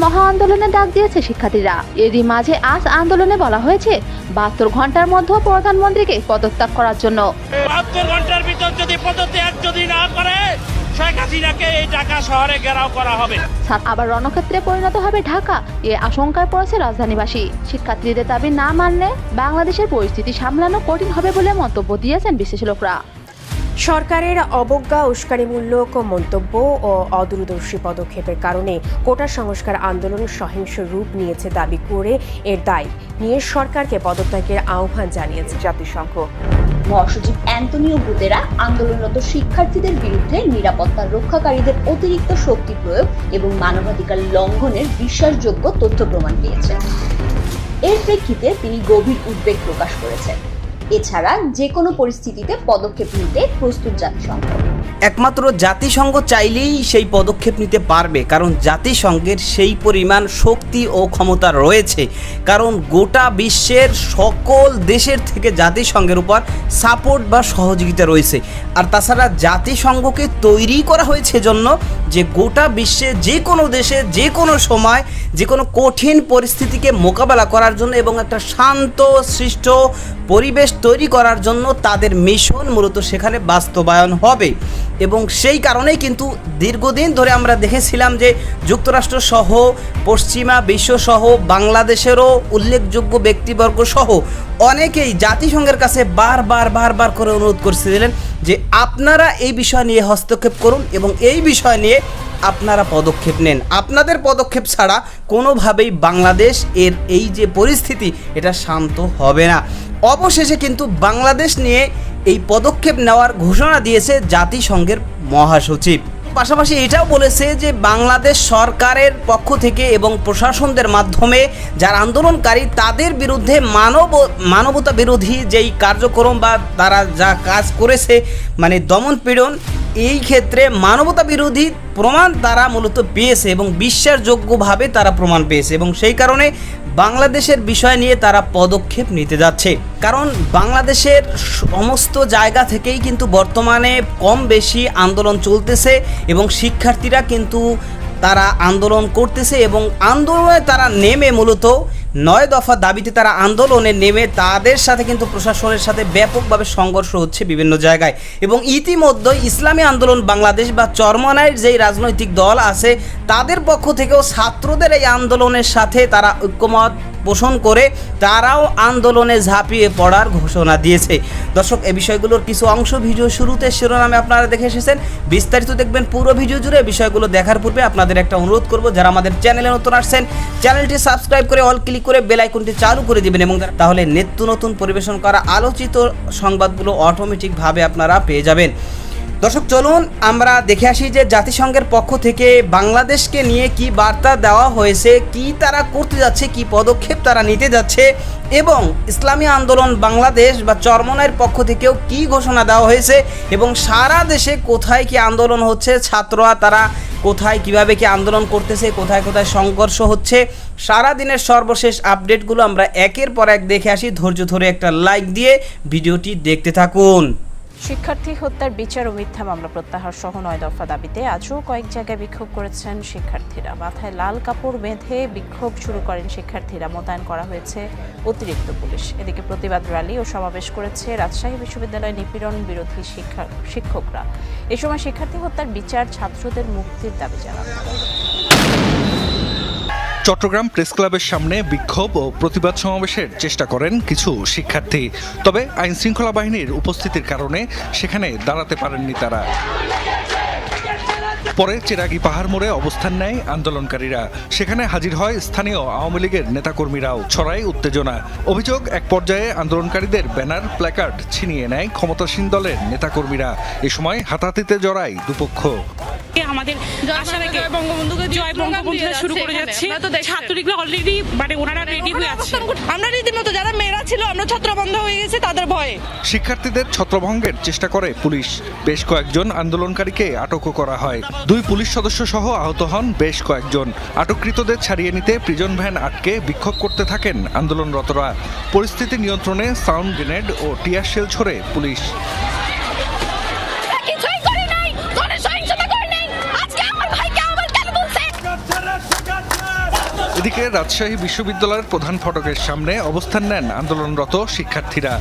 মহা আন্দোলনের ডাক দিয়েছে শিক্ষার্থীরা। এরই মাঝে আজ আন্দোলনে বলা হয়েছে 72 ঘন্টার মধ্যে প্রধানমন্ত্রীকে পদত্যাগ করার জন্য। 72 ঘন্টার ভিতর যদি পদত্যাগ না করে শেখ হাসিনাকে এই ঢাকা শহরে ঘেরাও করা হবে। আবার রণক্ষেত্রে পরিণত হবে ঢাকা, এ আশঙ্কায় পড়েছে রাজধানীবাসী। শিক্ষার্থীদের দাবি না মানলে বাংলাদেশের পরিস্থিতি সামলানো কঠিন হবে বলে মন্তব্য দিয়েছেন বিশ্লেষকরা। সরকারের অবজ্ঞা, উস্কানিমূলক মন্তব্য ও অদূরদর্শী পদক্ষেপের কারণে কোটা সংস্কার আন্দোলন সহিংস রূপ নিয়েছে দাবি করে এর দায় নিয়ে সরকারকে পদত্যাগের আহ্বান জানিয়েছে জাতিসংঘ। মহাসচিব অ্যান্তনিও গুতেরা আন্দোলনরত শিক্ষার্থীদের বিরুদ্ধে নিরাপত্তা রক্ষাকারীদের অতিরিক্ত শক্তি প্রয়োগ এবং মানবাধিকার লঙ্ঘনের বিশ্বাসযোগ্য তথ্য প্রমাণ পেয়েছেন। এর প্রেক্ষিতে তিনি গভীর উদ্বেগ প্রকাশ করেছেন। এছাড়া যে কোনো পরিস্থিতিতে পদক্ষেপ নিতে প্রস্তুত জাতিসংঘ। একমাত্র জাতিসংঘ চাইলেই সেই পদক্ষেপ নিতে পারবে, কারণ জাতিসংঘের সেই পরিমাণ শক্তি ও ক্ষমতা রয়েছে। কারণ গোটা বিশ্বের সকল দেশের থেকে জাতিসংঘের উপর সাপোর্ট বা সহযোগিতা রয়েছে। আর তাছাড়া জাতিসংঘকে তৈরি করা হয়েছে জন্য যে গোটা বিশ্বে যে কোনো দেশে যে কোনো সময় যে কোনো কঠিন পরিস্থিতিকে মোকাবেলা করার জন্য এবং একটা শান্ত সৃষ্ট পরিবেশ তৈরি করার জন্য তাদের মিশন মূলত সেখানে বাস্তবায়ন হবে। এবং সেই কারণেই কিন্তু দীর্ঘদিন ধরে আমরা দেখেছিলাম যে যুক্তরাষ্ট্র সহ পশ্চিমা বিশ্বসহ বাংলাদেশেরও উল্লেখযোগ্য ব্যক্তিবর্গ সহ অনেকেই জাতিসংঘের কাছে বারবার করে অনুরোধ করছিলেন যে আপনারা এই বিষয় নিয়ে হস্তক্ষেপ করুন এবং এই বিষয় নিয়ে আপনারা পদক্ষেপ নেন। আপনাদের পদক্ষেপ ছাড়া কোনোভাবেই বাংলাদেশ এর এই যে পরিস্থিতি এটা শান্ত হবে না। অবশেষে কিন্তু বাংলাদেশ নিয়ে এই পদক্ষেপ নেওয়ার ঘোষণা দিয়েছে জাতিসংঘের মহাসচিব। পাশাপাশি এটাও বলেছে যে বাংলাদেশ সরকারের পক্ষ থেকে এবং প্রশাসনদের মাধ্যমে যারা আন্দোলনকারী তাদের বিরুদ্ধে মানবতা বিরোধী যেই কার্যক্রম বা তারা যা কাজ করেছে মানে দমন পীড়ন, এই ক্ষেত্রে মানবতা বিরোধী প্রমাণ তারা মূলত পেয়েছে এবং বিশ্বাসযোগ্যভাবে তারা প্রমাণ পেয়েছে এবং সেই কারণে বাংলাদেশের বিষয় নিয়ে তারা পদক্ষেপ নিতে যাচ্ছে। কারণ বাংলাদেশের সমস্ত জায়গা থেকেই কিন্তু বর্তমানে কম বেশি আন্দোলন চলতেছে এবং শিক্ষার্থীরা কিন্তু তারা আন্দোলন করতেছে এবং আন্দোলনে তারা নেমে মূলত 9 দফা দাবিতে তারা আন্দোলনে নেমে তাদের সাথে কিন্তু প্রশাসনের সাথে ব্যাপকভাবে সংঘর্ষ হচ্ছে বিভিন্ন জায়গায়। এবং ইতিমধ্যে ইসলামী আন্দোলন বাংলাদেশ বা চরমনাইয়ের যেই রাজনৈতিক দল আছে তাদের পক্ষ থেকেও ছাত্রদের এই আন্দোলনের সাথে তারা ঐক্যমত পোষণ করে তারাও আন্দোলনে ঝাঁপিয়ে পড়ার ঘোষণা দিয়েছে। দর্শক, এই বিষয়গুলোর কিছু অংশ ভিডিও শুরুতে শিরোনামে আপনারা দেখে এসেছেন, বিস্তারিত দেখবেন পুরো ভিডিও জুড়ে। বিষয়গুলো দেখার পূর্বে আপনাদের একটা অনুরোধ করব, যারা আমাদের চ্যানেলে নতুন আসছেন চ্যানেলটি সাবস্ক্রাইব করে অল ক্লিক করে বেল আইকনটি চালু করে দিবেন এবং তাহলে নিত্য নতুন পরিবেশন করা আলোচিত সংবাদগুলো অটোমেটিকভাবে আপনারা পেয়ে যাবেন। দর্শক, চলুন আমরা দেখে আসি যে জাতিসংঘের পক্ষ থেকে বাংলাদেশকে নিয়ে কি বার্তা দেওয়া হয়েছে, কি তারা করতে যাচ্ছে, কি পদক্ষেপ তারা নিতে যাচ্ছে এবং ইসলামী আন্দোলন বাংলাদেশ বা চরমনাইয়ের পক্ষ থেকেও কি ঘোষণা দেওয়া হয়েছে এবং সারা দেশে কোথায় কি আন্দোলন হচ্ছে, ছাত্ররা তারা কোথায় কিভাবে কি আন্দোলন করতেছে, কোথায় কোথায় সংঘর্ষ হচ্ছে, সারা দিনের সর্বশেষ আপডেটগুলো আমরা একের পর এক দেখে আসি। ধৈর্য ধরে একটা লাইক দিয়ে ভিডিওটি দেখতে থাকুন। শিক্ষার্থী হত্যার বিচার ও মিথ্যা মামলা প্রত্যাহার সহ 9 দফা দাবিতে আজও কয়েক জায়গায় বিক্ষোভ করেছেন শিক্ষার্থীরা। মাথায় লাল কাপড় বেঁধে বিক্ষোভ শুরু করেন শিক্ষার্থীরা। মোতায়েন করা হয়েছে অতিরিক্ত পুলিশ। এদিকে প্রতিবাদ র্যালি ও সমাবেশ করেছে রাজশাহী বিশ্ববিদ্যালয় নিপীড়ন বিরোধী শিক্ষকরা। এ সময় শিক্ষার্থী হত্যার বিচার, ছাত্রদের মুক্তির দাবি জানান। চট্টগ্রাম প্রেস ক্লাবের সামনে বিক্ষোভ ও প্রতিবাদ সমাবেশের চেষ্টা করেন কিছু শিক্ষার্থী, তবে আইনশৃঙ্খলা বাহিনীর উপস্থিতির কারণে সেখানে দাঁড়াতে পারেননি তারা। পরে চেরাগী পাহাড় মোড়ে অবস্থান নেয় আন্দোলনকারীরা। সেখানে হাজির হয় স্থানীয় আওয়ামী লীগের নেতাকর্মীরাও। ছড়ায় উত্তেজনা। অভিযোগ, এক পর্যায়ে আন্দোলনকারীদের ব্যানার, প্ল্যাকার্ড ছিনিয়ে নেয় ক্ষমতাসীন দলের নেতাকর্মীরা। এ সময় হাতাহাতিতে জড়ায় দুপক্ষ। আমাদের জয় বঙ্গবন্ধু শুরু করে যাচ্ছে, ছাত্রলীগরা অলরেডি ওনারা রেডি হয়ে আছে। আমরা রীতিমতো যারা মেয়েরা ছিল আমরা ছত্রবন্ধ হয়ে গেছে তাদের ভয়ে। শিক্ষার্থীদের ছত্রভঙ্গের চেষ্টা করে পুলিশ। বেশ কয়েকজন আন্দোলনকারীকে আটকও করা হয়। 2 পুলিশ সদস্য সহ আহত হন বেশ কয়েকজন। আটককৃতদের ছাড়িয়ে নিতে প্রিজন ভ্যান আটকে বিক্ষোভ করতে থাকেন আন্দোলনরতরা। পরিস্থিতি নিয়ন্ত্রণে সাউন্ড গ্রেনেড ও টিয়ার শেল ছোড়ে পুলিশ। এদিকে রাজশাহী বিশ্ববিদ্যালয়ের প্রধান ফটকের সামনে অবস্থান নেন আন্দোলনরত শিক্ষার্থীরা।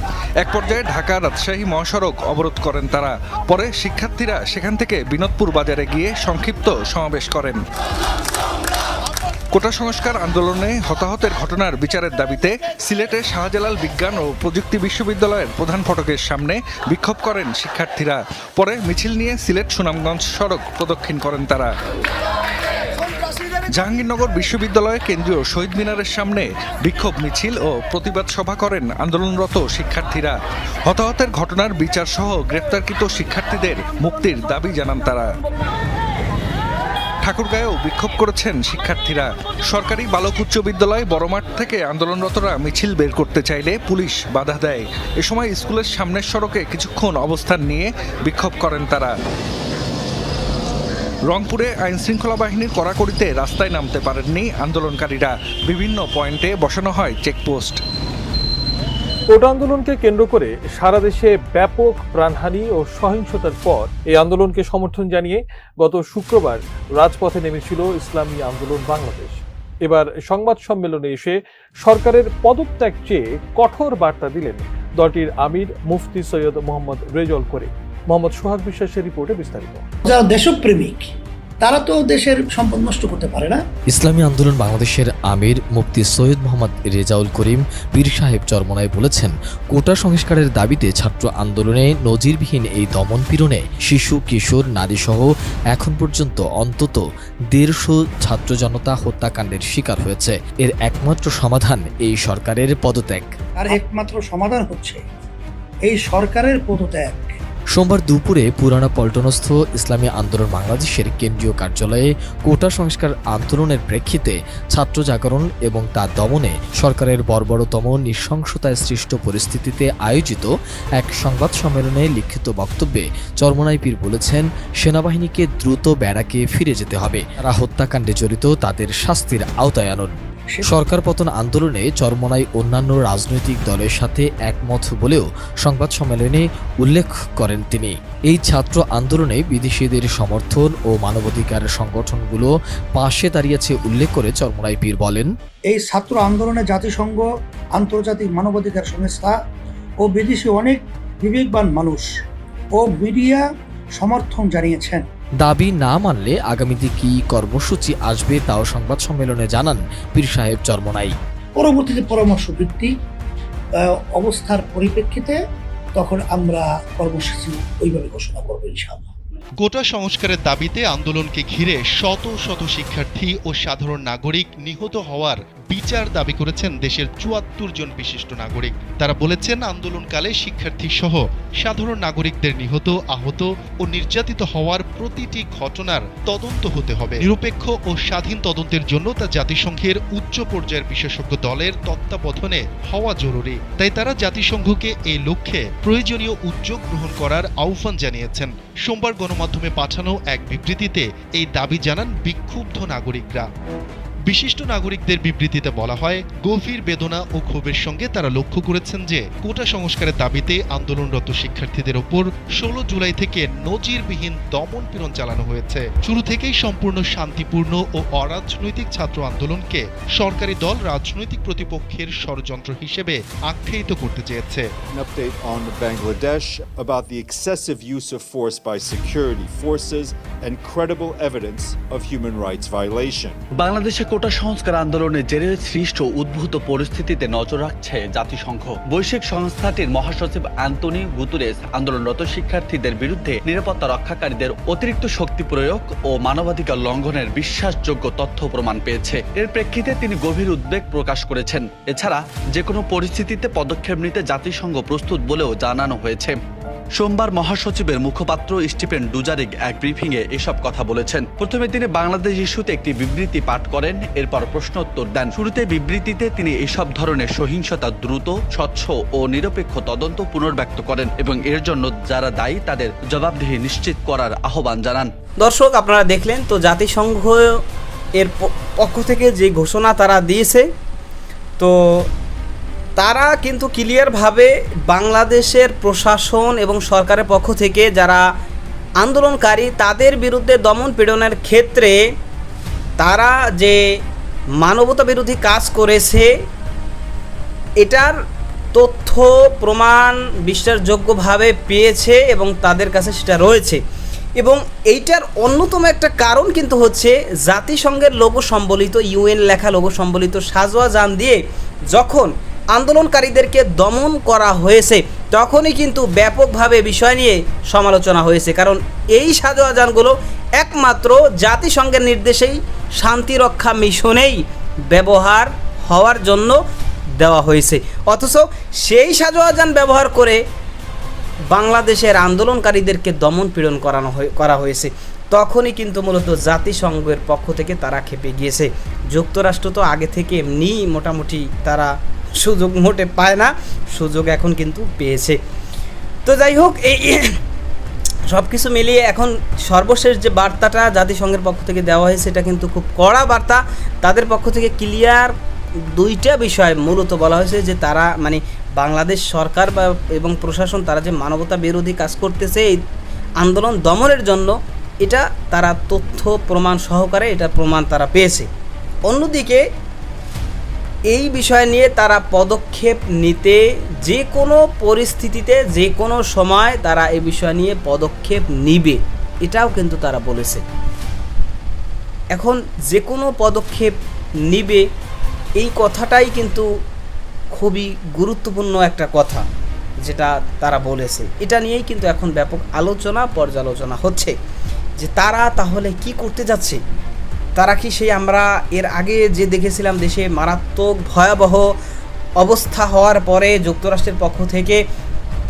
এক পর্যায়ে ঢাকা রাজশাহী মহাসড়ক অবরোধ করেন তারা। পরে শিক্ষার্থীরা সেখান থেকে বিনোদপুর বাজারে গিয়ে সংক্ষিপ্ত সমাবেশ করেন। কোটা সংস্কার আন্দোলনে হতাহতের ঘটনার বিচারের দাবিতে সিলেটে শাহজালাল বিজ্ঞান ও প্রযুক্তি বিশ্ববিদ্যালয়ের প্রধান ফটকের সামনে বিক্ষোভ করেন শিক্ষার্থীরা। পরে মিছিল নিয়ে সিলেট সুনামগঞ্জ সড়ক প্রদক্ষিণ করেন তারা। জাহাঙ্গীরনগর বিশ্ববিদ্যালয় কেন্দ্রীয় শহীদ মিনারের সামনে বিক্ষোভ মিছিল ও প্রতিবাদ সভা করেন আন্দোলনরত শিক্ষার্থীরা। হতাহতের ঘটনার বিচার সহ গ্রেপ্তারকৃত শিক্ষার্থীদের মুক্তির দাবি জানান তারা। ঠাকুরগাঁয়েও বিক্ষোভ করেছেন শিক্ষার্থীরা। সরকারি বালক উচ্চ বিদ্যালয় বড়মাঠ থেকে আন্দোলনরতরা মিছিল বের করতে চাইলে পুলিশ বাধা দেয়। এ সময় স্কুলের সামনের সড়কে কিছুক্ষণ অবস্থান নিয়ে বিক্ষোভ করেন তারা। রংপুরে আইনশৃঙ্খলা বাহিনীর কড়াকড়িতে রাস্তায় নামতে পারেননি আন্দোলনকারীরা। বিভিন্ন পয়েন্টে বসানো হয় চেকপোস্ট। কোটা আন্দোলনকে কেন্দ্র করে সারা দেশে ব্যাপক প্রাণহানি ও সহিংসতার পর এই আন্দোলনকে সমর্থন জানিয়ে গত শুক্রবার রাজপথে নেমেছিল ইসলামী আন্দোলন বাংলাদেশ। এবার সংবাদ সম্মেলনে এসে সরকারের পদত্যাগ চেয়ে কঠোর বার্তা দিলেন দলটির আমির মুফতি সৈয়দ মোহাম্মদ রেজাউল করিম। মোহাম্মদ সোহাগ বিশ্বাসের রিপোর্টে বিস্তারিত। যারা দেশপ্রেমিক তারা তো দেশের সম্পদ নষ্ট করতে পারে না। ইসলামী আন্দোলন বাংলাদেশের আমির মুফতি সৈয়দ মোহাম্মদ রেজাউল করিম পীর সাহেব চরমনায় বলেছেন, কোটা সংস্কারের দাবিতে ছাত্র আন্দোলনে নজিরবিহীন এই দমন পীড়নে শিশু, কিশোর, নারী সহ এখন পর্যন্ত অন্তত 150 ছাত্র জনতা হত্যাকাণ্ডের শিকার হয়েছে। এর একমাত্র সমাধান এই সরকারের পদত্যাগ। আর একমাত্র সমাধান হচ্ছে এই সরকারের পদত্যাগ। সোমবার দুপুরে পুরানা পল্টনস্থ ইসলামী আন্দোলন বাংলাদেশের কেন্দ্রীয় কার্যালয়ে কোটা সংস্কার আন্দোলনের প্রেক্ষিতে ছাত্র জাগরণ এবং তা দমনে সরকারের বর্বরতম নৃশংসতায় সৃষ্ট পরিস্থিতিতে আয়োজিত এক সংবাদ সম্মেলনে লিখিত বক্তব্যে চরমনাই পীর বলেছেন, সেনাবাহিনীকে দ্রুত ব্যারাকে ফিরে যেতে হবে। তারা হত্যাকাণ্ডে জড়িত তাদের শাস্তির আওতায় আনুন। সরকার পতন আন্দোলনে চরমনাই অন্যান্য রাজনৈতিক দলের সাথে একমত বলেও সংবাদ সম্মেলনে উল্লেখ করেন তিনি। এই ছাত্র আন্দোলনে বিদেশিদের সমর্থন ও মানবাধিকার সংগঠনগুলো পাশে দাঁড়িয়েছে উল্লেখ করে চরমনাই পীর বলেন, এই ছাত্র আন্দোলনে জাতিসংঘ, আন্তর্জাতিক মানবাধিকার সংস্থা ও বিদেশি অনেক বিবেকবান মানুষ ও মিডিয়া সমর্থন জানিয়েছেন। দাবি না মানলে আগামীতে কি কর্মসূচি আসবে তাও সংবাদ সম্মেলনে জানান পীর সাহেব চরমনাই। পরবর্তীতে পরামর্শ ভিত্তিক অবস্থার পরিপ্রেক্ষিতে তখন আমরা কর্মসূচি ওইভাবে ঘোষণা করবো ইনশাআল্লাহ। কোটা সংস্কারের দাবিতে আন্দোলনকে ঘিরে শত শত শিক্ষার্থী ও সাধারণ নাগরিক নিহত হওয়ার বিচার দাবি করেছেন দেশের ৭৪ জন বিশিষ্ট নাগরিক। তারা বলেছেন, আন্দোলনকালে শিক্ষার্থী সহ সাধারণ নাগরিকদের নিহত, আহত ও নির্যাতিত হওয়ার প্রতিটি ঘটনার তদন্ত হতে হবে। নিরপেক্ষ ও স্বাধীন তদন্তের জন্য তা জাতিসংঘের উচ্চ পর্যায়ের বিশেষজ্ঞ দলের তত্ত্বাবধানে হওয়া জরুরি। তাই তারা জাতিসংঘকে এই লক্ষ্যে প্রয়োজনীয় উদ্যোগ গ্রহণ করার আহ্বান জানিয়েছেন। সোমবার গণমাধ্যমে পাঠানো এক বিবৃতিতে এই দাবি জানান বিক্ষুব্ধ নাগরিকরা। বিশিষ্ট নাগরিকদের বিবৃতিতে বলা হয়, গভীর বেদনা ও ক্ষোভের সঙ্গে তারা লক্ষ্য করেছেন যে কোটা সংস্কারের দাবিতে আন্দোলনরত শিক্ষার্থীদের ওপর 16 জুলাই থেকে নজিরবিহীন দমন পীড়ন চালানো হয়েছে। শুরু থেকেই সম্পূর্ণ শান্তিপূর্ণ ও অরাজনৈতিক ছাত্র আন্দোলনকে সরকারি দল রাজনৈতিক প্রতিপক্ষের ষড়যন্ত্র হিসেবে আখ্যায়িত করতে চেয়েছে। An update on Bangladesh about the excessive use of force by security forces and credible evidence of human rights violation. বাংলাদেশে কোটা সংস্কার আন্দোলনের জেরে সৃষ্ট উদ্ভূত পরিস্থিতিতে নজর রাখছে জাতিসংঘ। বৈশ্বিক সংস্থাটির মহাসচিব অ্যান্টনিও গুতেরেস আন্দোলনরত শিক্ষার্থীদের বিরুদ্ধে নিরাপত্তা রক্ষাকারীদের অতিরিক্ত শক্তি প্রয়োগ ও মানবাধিকার লঙ্ঘনের বিশ্বাসযোগ্য তথ্য প্রমাণ পেয়েছে। এর প্রেক্ষিতে তিনি গভীর উদ্বেগ প্রকাশ করেছেন। এছাড়া যে কোনো পরিস্থিতিতে পদক্ষেপ নিতে জাতিসংঘ প্রস্তুত বলেও জানানো হয়েছে। সোমবার মহাসচিবের মুখপাত্র স্টিফেন ডুজারিক এক ব্রিফিংয়ে এসব কথা বলেছেন। প্রথমে তিনি বাংলাদেশ ইস্যুতে একটি বিবৃতি পাঠ করেন, এরপর প্রশ্নোত্তর দেন। শুরুতে বিবৃতিতে তিনি এসব ধরনের সহিংসতা দ্রুত, স্বচ্ছ ও নিরপেক্ষ তদন্ত পুনর্ব্যক্ত করেন এবং এর জন্য যারা দায়ী তাদের জবাবদিহি নিশ্চিত করার আহ্বান জানান। দর্শক, আপনারা দেখলেন তো জাতিসংঘ এর পক্ষ থেকে যে ঘোষণা তারা দিয়েছে, তো তারা কিন্তু ক্লিয়ারভাবে বাংলাদেশের প্রশাসন এবং সরকারের পক্ষ থেকে যারা আন্দোলনকারী তাদের বিরুদ্ধে দমন পীড়নের ক্ষেত্রে তারা যে মানবতা বিরোধী কাজ করেছে এটার তথ্য প্রমাণ বিশ্বাসযোগ্যভাবে পেয়েছে এবং তাদের কাছে সেটা রয়েছে। এবং এইটার অন্যতম একটা কারণ কিন্তু হচ্ছে জাতিসংঘের লোগো সম্বলিত, ইউএন লেখা লোগো সম্বলিত সাজোয়া যান দিয়ে যখন আন্দোলনকারীদেরকে দমন করা হয়েছে তখনই কিন্তু ব্যাপকভাবে বিষয় নিয়ে সমালোচনা হয়েছে। কারণ এই সাজোয়া যানগুলো একমাত্র জাতিসংঘের নির্দেশেই শান্তিরক্ষা মিশনেই ব্যবহার হওয়ার জন্য দেওয়া হয়েছে, অথচ সেই সাজোয়া যান ব্যবহার করে বাংলাদেশের আন্দোলনকারীদেরকে দমন পীড়ন করা হয়েছে। তখনই কিন্তু মূলত জাতিসংঘের পক্ষ থেকে তারা খেপে গিয়েছে। যুক্তরাষ্ট্র তো আগে থেকে এমনি মোটামুটি তারা সুযোগ মোটে পায় না, সুযোগ এখন কিন্তু পেয়েছে। তো যাই হোক, এই সব কিছু মিলিয়ে এখন সর্বশেষ যে বার্তাটা জাতিসংঘের পক্ষ থেকে দেওয়া হয়েছে এটা কিন্তু খুব কড়া বার্তা। তাদের পক্ষ থেকে ক্লিয়ার দুইটা বিষয় মূলত বলা হয়েছে যে তারা মানে বাংলাদেশ সরকার এবং প্রশাসন তারা যে মানবতা বিরোধী কাজ করতেছে এই আন্দোলন দমনের জন্য, এটা তারা তথ্য প্রমাণ সহকারে এটা প্রমাণ তারা পেয়েছে। অন্যদিকে এই বিষয় নিয়ে তারা পদক্ষেপ নিতে যে কোনো পরিস্থিতিতে যে কোনো সময় তারা এই বিষয় নিয়ে পদক্ষেপ নিবে, এটাও কিন্তু তারা বলেছে। এখন যে কোনো পদক্ষেপ নিবে এই কথাটাই কিন্তু খুবই গুরুত্বপূর্ণ একটা কথা যেটা তারা বলেছে। এটা নিয়েই কিন্তু এখন ব্যাপক আলোচনা পর্যালোচনা হচ্ছে যে তারা তাহলে কি করতে যাচ্ছে। তারা কি সেই আমরা এর আগে যে দেখেছিলাম দেশে মারাত্মক ভয়াবহ অবস্থা হওয়ার পরে যুক্তরাষ্ট্রের পক্ষ থেকে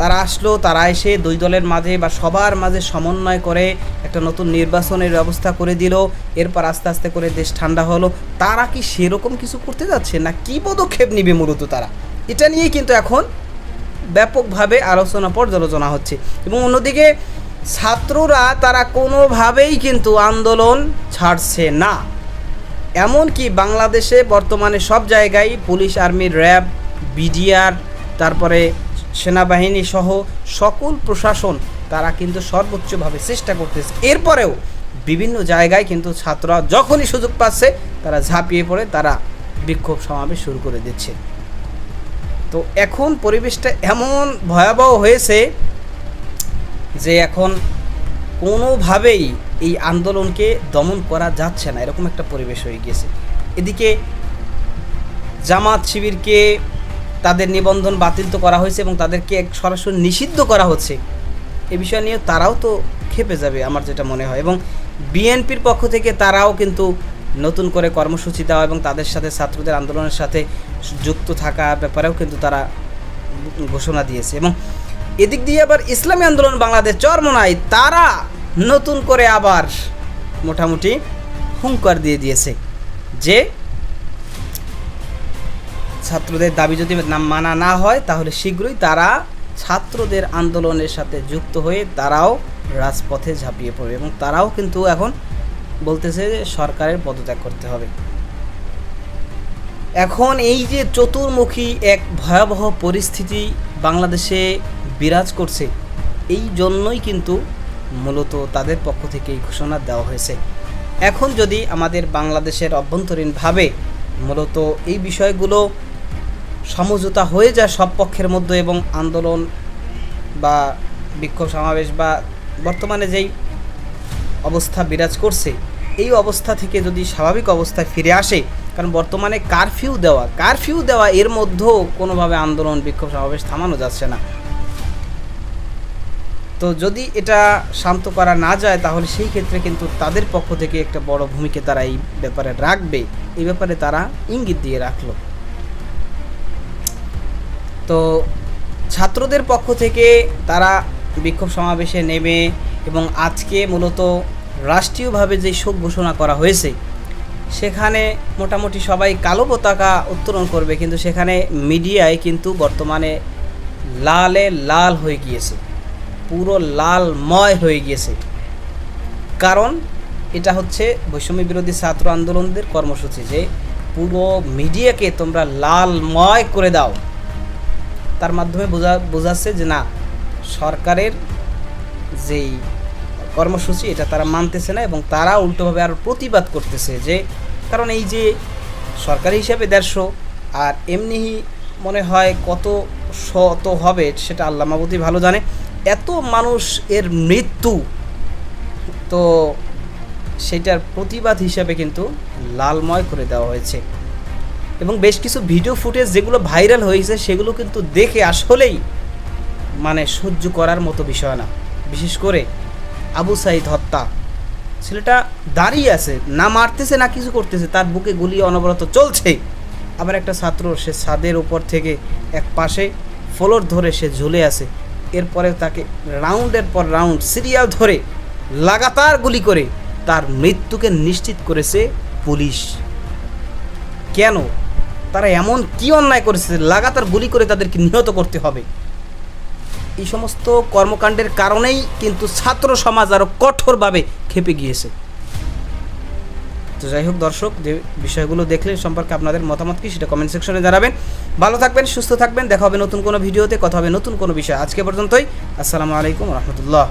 তারা আসলো, তারা এসে দুই দলের মাঝে বা সবার মাঝে সমন্বয় করে একটা নতুন নির্বাচনের ব্যবস্থা করে দিল, এরপর আস্তে আস্তে করে দেশ ঠান্ডা হলো, তারা কি সেরকম কিছু করতে যাচ্ছে না কি পদক্ষেপ নেবে মূলত তারা, এটা নিয়েই কিন্তু এখন ব্যাপকভাবে আলোচনা পর্যালোচনা হচ্ছে। এবং অন্যদিকে ছাত্ররা তারা কোনোভাবেই কিন্তু আন্দোলন ছাড়ছে না। এমনকি বাংলাদেশে বর্তমানে সব জায়গায় পুলিশ, আর্মি, র্যাব, বিডিআর, তারপরে সেনাবাহিনী সহ সকল প্রশাসন তারা কিন্তু সর্বোচ্চভাবে চেষ্টা করতেছে। এরপরেও বিভিন্ন জায়গায় কিন্তু ছাত্ররা যখনই সুযোগ পাচ্ছে তারা ঝাঁপিয়ে পড়ে তারা বিক্ষোভ সমাবেশ শুরু করে দিচ্ছে। তো এখন পরিবেশটা এমন ভয়াবহ হয়েছে যে এখন কোনোভাবেই এই আন্দোলনকে দমন করা যাচ্ছে না, এরকম একটা পরিবেশ হয়ে গিয়েছে। এদিকে জামাত শিবিরকে তাদের নিবন্ধন বাতিল তো করা হয়েছে এবং তাদেরকে সরাসরি নিষিদ্ধ করা হচ্ছে, এ বিষয় নিয়ে তারাও তো খেপে যাবে আমার যেটা মনে হয়। এবং বিএনপির পক্ষ থেকে তারাও কিন্তু নতুন করে কর্মসূচি দেওয়া এবং তাদের সাথে ছাত্রদের আন্দোলনের সাথে যুক্ত থাকা ব্যাপারেও কিন্তু তারা ঘোষণা দিয়েছে। এবং এদিক দিয়ে আবার ইসলামী আন্দোলন বাংলাদেশ চরমোনাই তারা নতুন করে আবার মোটামুটি হুঙ্কার দিয়ে দিয়েছে যে ছাত্রদের দাবি যদি মানা না হয় তাহলে শীঘ্রই তারা ছাত্রদের আন্দোলনের সাথে যুক্ত হয়ে তারাও রাজপথে ঝাঁপিয়ে পড়বে এবং তারাও কিন্তু এখন বলতেছে যে সরকারের পদত্যাগ করতে হবে। এখন এই যে চতুর্মুখী এক ভয়াবহ পরিস্থিতি বাংলাদেশে বিরাজ করছে, এই জন্যই কিন্তু মূলত তাদের পক্ষ থেকে এই ঘোষণা দেওয়া হয়েছে। এখন যদি আমাদের বাংলাদেশের অভ্যন্তরীণভাবে মূলত এই বিষয়গুলো সমঝোতা হয়ে যায় সব পক্ষের মধ্যে এবং আন্দোলন বা বিক্ষোভ সমাবেশ বা বর্তমানে যেই অবস্থা বিরাজ করছে এই অবস্থা থেকে যদি স্বাভাবিক অবস্থায় ফিরে আসে, কারণ বর্তমানে কারফিউ দেওয়া এর মধ্যেও কোনোভাবে আন্দোলন বিক্ষোভ সমাবেশ থামানো যাচ্ছে না। তো যদি এটা শান্ত করা না যায় তাহলে সেই ক্ষেত্রে কিন্তু তাদের পক্ষ থেকে একটা বড় ভূমিকা তারা এই ব্যাপারে রাখবে, এই ব্যাপারে তারা ইঙ্গিত দিয়ে রাখলো। তো ছাত্রদের পক্ষ থেকে তারা বিক্ষোভ সমাবেশে নেমে এবং আজকে মূলত রাষ্ট্রীয়ভাবে যে শোক ঘোষণা করা হয়েছে সেখানে মোটামুটি সবাই কালো পতাকা উত্তোলন করবে, কিন্তু সেখানে মিডিয়ায় কিন্তু বর্তমানে লালে লাল হয়ে গিয়েছে, পুরো লালময় হয়ে গিয়েছে। কারণ এটা হচ্ছে বৈষম্য বিরোধী ছাত্র আন্দোলনদের কর্মসূচি যে পুরো মিডিয়াকে তোমরা লালময় করে দাও। তার মাধ্যমে বোঝাচ্ছে যে না, সরকারের যেই কর্মসূচি এটা তারা মানতেছে না এবং তারা উল্টোভাবে আরও প্রতিবাদ করতেছে। যে কারণ এই যে সরকারি হিসাবে 150, আর এমনি মনে হয় কত শত হবে সেটা আল্লাহ মাবুদি ভালো জানে। এত মানুষ এর মৃত্যু, তো সেটার প্রতিবাদ হিসাবে কিন্তু লালময় করে দেওয়া হয়েছে। এবং বেশ কিছু ভিডিও ফুটেজ যেগুলো ভাইরাল হয়েছে সেগুলো কিন্তু দেখে আসলেই মানে সহ্য করার মতো বিষয় না। বিশেষ করে আবু সাইদ হত্যা, ছেলেটা দাঁড়িয়ে আছে, না মারতেছে না কিছু করতেছে, তার বুকে গুলি অনবরত চলছে। আবার একটা ছাত্র, সে ছাদের উপর থেকে এক পাশে ফ্লোর ধরে সে ঝুলে আছে, এরপরে তাকে রাউন্ডের পর রাউন্ড সিরিয়াল ধরে লাগাতার গুলি করে তার মৃত্যুকে নিশ্চিত করেছে পুলিশ। কেন? তারা এমন কি অন্যায় করেছে লাগাতার গুলি করে তাদেরকে নিহত করতে হবে? এই সমস্ত কর্মকাণ্ডের কারণেই কিন্তু ছাত্র সমাজ আরও কঠোরভাবে ক্ষেপে গিয়েছে। তো যাই হোক দর্শক, যে বিষয়গুলো দেখলেন সম্পর্কে আপনাদের মতামত কি সেটা কমেন্ট সেকশনে জানাবেন। ভালো থাকবেন, সুস্থ থাকবেন, দেখা হবে নতুন কোনো ভিডিওতে, কথা হবে নতুন কোনো বিষয়। আজকে পর্যন্তই, আসসালামু আলাইকুম রহমতুল্লাহ।